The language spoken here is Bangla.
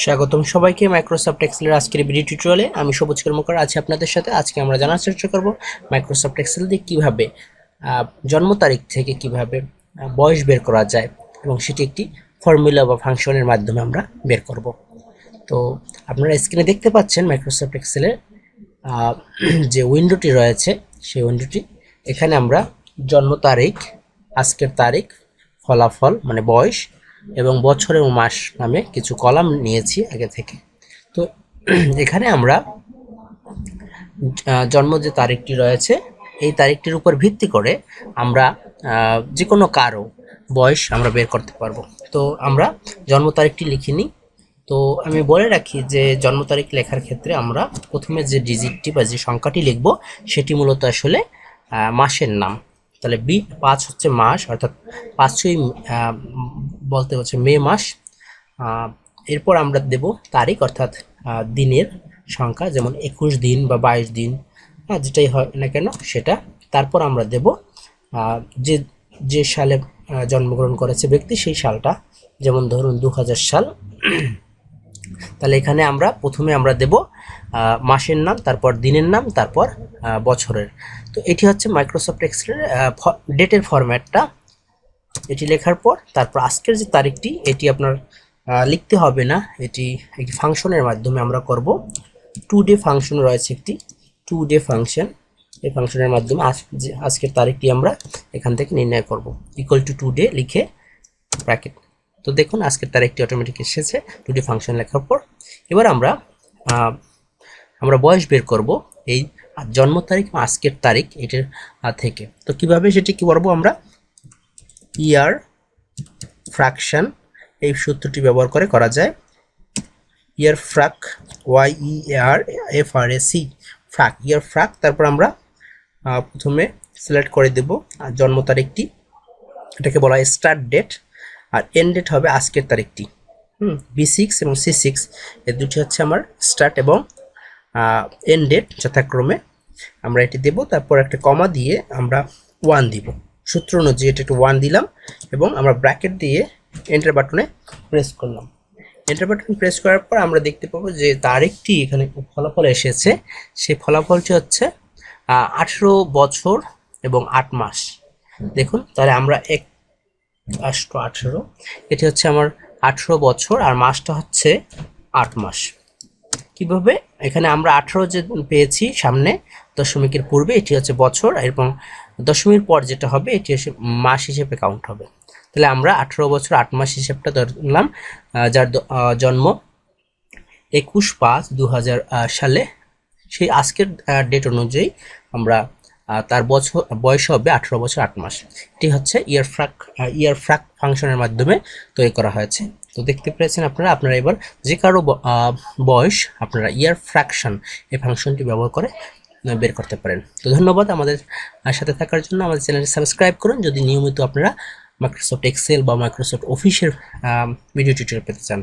স্বাগতম সবাইকে মাইক্রোসফট এক্সেলের আজকের ভিডিও টিউটোরিয়ালে। আমি সবুজ কর্মকার আছি আপনাদের সাথে। আজকে আমরা জানার চেষ্টা করব মাইক্রোসফট এক্সেল দিয়ে কীভাবে জন্ম তারিখ থেকে কিভাবে বয়স বের করা যায় এবং সেটি একটি ফর্মুলা বা ফাংশনের মাধ্যমে আমরা বের করব। তো আপনারা স্ক্রিনে দেখতে পাচ্ছেন মাইক্রোসফট এক্সেলের যে উইন্ডোটি রয়েছে সেই উইন্ডোটি। এখানে আমরা জন্ম তারিখ, আজকের তারিখ, ফলাফল মানে বয়স এবং বছর এবং মাস নামে কিছু কলাম নিয়েছি আগে থেকে। তো এখানে আমরা জন্ম যে তারিখটি রয়েছে এই তারিখটির উপর ভিত্তি করে আমরা যে কোনো কারো বয়স আমরা বের করতে পারবো। তো আমরা জন্ম তারিখটি লিখে নিই। তো আমি বলে রাখি যে জন্ম তারিখ লেখার ক্ষেত্রে আমরা প্রথমে যে ডিজিটটি বা যে সংখ্যাটি লিখব সেটি মূলত আসলে মাসের নাম। তাহলে B5 হচ্ছে মাস, অর্থাৎ 5ই বলতে হচ্ছে মে মাস। এরপর আমরা দেব তারিখ, অর্থাৎ দিনের সংখ্যা, যেমন 21 দিন বা 22 দিন, যেটাই হয় না কেন সেটা। তারপর আমরা দেব যে যে সালে জন্মগ্রহণ করেছে ব্যক্তি সেই সালটা, যেমন ধরুন 2000 সাল। তাহলে এখানে আমরা প্রথমে আমরা দেব মাসের নাম, তারপর দিনের নাম, তারপর বছরের। তো এটি হচ্ছে মাইক্রোসফট এক্সেলের ডেটের ফরম্যাটটা। এটি লেখার পর তারপর আজকের যে তারিখটি এটি আপনার লিখতে হবে না, এটি একটি ফাংশনের মাধ্যমে আমরা করব। টু ডে ফাংশন রয়েছে একটি, টু ডে ফাংশন। এই ফাংশনের মাধ্যমে আজকের তারিখটি আমরা এখান থেকে নির্ণয় করব। ইকুয়াল টু ডে লিখে ব্র্যাকেট। তো দেখুন আজকের তারিখটি অটোমেটিক এসেছে টু ডে ফাংশন লেখার পর। এবার আমরা বয়স বের করব এই জন্ম তারিখ বা আজকের তারিখ এটার থেকে। তো কিভাবে সেটি কি করব, আমরা ইয়ার ফ্র্যাকশন এই সূত্রটি ব্যবহার করে করা যায়। ইয়ার ফ্র্যাক, YEARFRAC, ফ্র্যাক, ইয়ার ফ্র্যাক। তারপর আমরা প্রথমে সিলেক্ট করে দেব জন্ম তারিখটি, এটাকে বলা হয় স্টার্ট ডেট, আর এন্ড ডেট হবে আজকের তারিখটি। B6 এবং C6 এই দুটি হচ্ছে আমার স্টার্ট এবং এন্ড ডেট যথাক্রমে। আমরা এটি দেব, তারপর একটা কমা দিয়ে আমরা 1 দিব, সূত্র অনুযায়ী এটা একটু 1 দিলাম এবং আমরা ব্র্যাকেট দিয়ে এন্টার বাটনে প্রেস করলাম। এন্টার বাটন প্রেস করার পর আমরা দেখতে পাবো যে তারিখটি এখানে ফলাফল এসেছে। সেই ফলাফলটি হচ্ছে 18 বছর এবং 8 মাস। দেখুন, তাহলে আমরা 18, এটি হচ্ছে আমার 18 বছর আর মাসটা হচ্ছে 8 মাস। কিভাবে, এখানে আমরা 18 যে পেয়েছি সামনে দশমিকের পূর্বে, এটি হচ্ছে বছর, এবং দশমিকের পর যেটা হবে এটি হচ্ছে মাস হিসেবে কাউন্ট হবে। তাহলে আমরা 18 বছর 8 মাস হিসেবটা ধরলাম, যার জন্ম 21/5/2000 সালে। সেই আজকের ডেট অনুযায়ী আমরা তার বয়স হবে 18 বছর 8 মাস। এটি হচ্ছে ইয়ার ফ্র্যাক ফাংশনের মাধ্যমে তৈরি করা হয়েছে। তো দেখতে পেয়েছেন আপনারা এবার যে কারো বয়স আপনারা ইয়ার ফ্র্যাকশন এই ফাংশনটি ব্যবহার করে বের করতে পারেন। তো ধন্যবাদ আমাদের সাথে থাকার জন্য। আমাদের চ্যানেলটি সাবস্ক্রাইব করুন যদি নিয়মিত আপনারা মাইক্রোসফট এক্সেল বা মাইক্রোসফট অফিসের ভিডিও টিউটোরিয়াল পেতে চান।